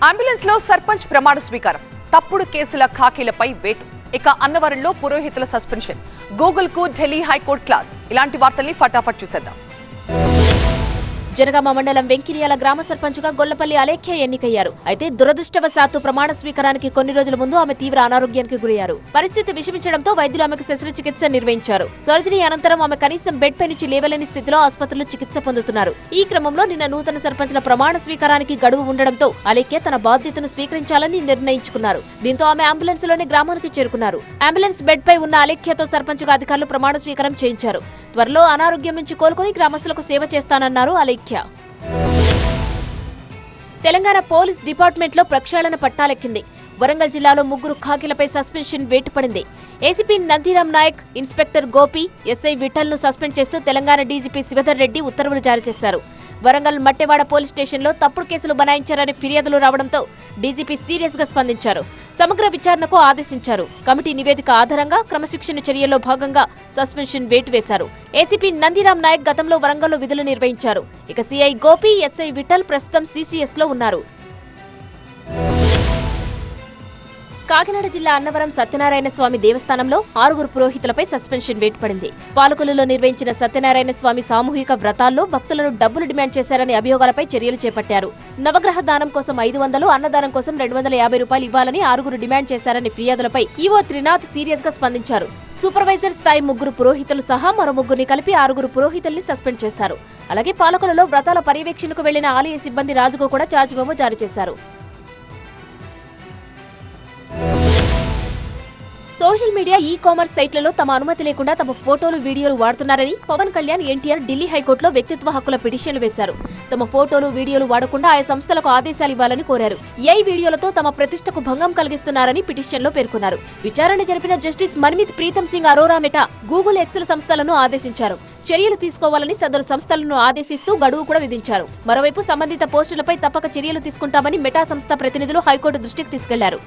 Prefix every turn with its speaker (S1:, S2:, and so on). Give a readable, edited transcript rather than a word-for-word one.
S1: Ambulance లో సర్పంచ్ ప్రమాణ స్వీకారం, తప్పుడు కేసుల ఖాకీలపై వేటు. ఇక అన్నవరంలో పురోహితుల సస్పెన్షన్, గూగుల్ కు ఢిల్లీ హైకోర్టు క్లాస్. ఇలాంటి వార్తల్ని ఫటాఫట్ చూసేద్దాం.
S2: జనగామ మండలం వెంకిరియాల గ్రామ సర్పంచ్గా గొల్లపల్లి అలేఖ్య ఎన్నికయ్యారు. అయితే దురదృష్టవశాత్తు ప్రమాణ స్వీకారానికి కొన్ని రోజుల ముందు ఆమె తీవ్ర అనారోగ్యానికి గురయ్యారు. పరిస్థితి విషమించడంతో వైద్యులు ఆమెకు శస్త్రచికిత్స నిర్వహించారు. సర్జరీ అనంతరం ఆమె కనీసం బెడ్ పై నుంచి లేవలేని స్థితిలో ఆసుపత్రిలో చికిత్స పొందుతున్నారు. ఈ క్రమంలో నిన్న నూతన సర్పంచ్ల ప్రమాణ స్వీకారానికి గడువు ఉండడంతో అలేఖ్య తన బాధ్యతను స్వీకరించాలని నిర్ణయించుకున్నారు. దీంతో ఆమె అంబులెన్స్ లోని గ్రామానికి చేరుకున్నారు. అంబులెన్స్ బెడ్ పై ఉన్న అలేఖ్యతో సర్పంచ్గా అధికారులు ప్రమాణ స్వీకారం చేయించారు. త్వరలో అనారోగ్యం నుంచి కోలుకుని గ్రామస్తులకు సేవ చేస్తానన్నారు అలేఖ్య. తెలంగాణ పోలీస్ డిపార్ట్మెంట్లో ప్రక్షాళన పట్టాలెక్కింది. వరంగల్ జిల్లాలో 3 ఖాకీలపై సస్పెన్షన్ వేటు పడింది. ACP Nandiram Nayak, inspector Gopi, SI Vithal ను సస్పెండ్ చేస్తూ తెలంగాణ డీజీపీ శివధర్ రెడ్డి ఉత్తర్వులు జారీ చేశారు. వరంగల్ మట్టెవాడ పోలీస్ స్టేషన్లో తప్పుడు కేసులు బనాయించారని ఫిర్యాదులు రావడంతో డీజీపీ సీరియస్ గా స్పందించారు. సమగ్ర విచారణకు ఆదేశించారు. కమిటీ నివేదిక ఆధారంగా క్రమశిక్షణ చర్యల్లో భాగంగా సస్పెన్షన్ వేటు వేశారు. ఏసీపీ నందిరామ్ నాయక్ గతంలో వరంగల్లో విధులు నిర్వహించారు. ఇక సీఐ గోపి, ఎస్ఐ విఠల్ ప్రస్తుతం సీసీఎస్ లో ఉన్నారు. కాకినాడ జిల్లా అన్నవరం సత్యనారాయణ స్వామి దేవస్థానంలో 6 పురోహితులపై సస్పెన్షన్ వేటు పడింది. పాలకులలో నిర్వహించిన సత్యనారాయణ స్వామి సామూహిక వ్రతాల్లో భక్తులను డబ్బులు డిమాండ్ చేశారనే అభియోగాలపై చర్యలు చేపట్టారు. నవగ్రహ దానం కోసం 500, అన్నదానం కోసం 250 రూపాయలు ఇవ్వాలని 6 డిమాండ్ చేశారనే ఫిర్యాదులపై ఈవో త్రినాథ్ సీరియస్ గా స్పందించారు. సూపర్వైజర్ స్థాయి 3 పురోహితులు సహా మరో 3 కలిపి 6 పురోహితుల్ని సస్పెండ్ చేశారు. అలాగే పాలకులలో వ్రతాల పర్యవేక్షణకు వెళ్లిన ఆలయ సిబ్బంది రాజుకు కూడా ఛార్జ్ మెమో జారీ చేశారు. సోషల్ మీడియా, ఈ-కామర్స్ సైట్లలో తమ అనుమతి లేకుండా తమ ఫోటోలు, వీడియోలు వాడుతున్నారని పవన్ కళ్యాణ్, ఎన్టీఆర్ ఢిల్లీ హైకోర్టులో వ్యక్తిత్వ హక్కుల పిటిషన్లు వేశారు. తమ ఫోటోలు, వీడియోలు వాడకుండా ఆయా సంస్థలకు ఆదేశాలు ఇవ్వాలని కోరారు. ఏఐ వీడియోలతో తమ ప్రతిష్టకు భంగం కలిగిస్తున్నారని పిటిషన్లో పేర్కొన్నారు. విచారణ జరిపిన justice Manmeet Pritam Singh Arora Meta, Google, Excel సంస్థలను ఆదేశించారు. చర్యలు తీసుకోవాలని సదరు సంస్థలను ఆదేశిస్తూ గడువు కూడా విధించారు. మరోవైపు సంబంధిత పోస్టులపై తప్పక చర్యలు తీసుకుంటామని మెటా సంస్థ ప్రతినిధులు హైకోర్టు దృష్టికి తీసుకెళ్లారు.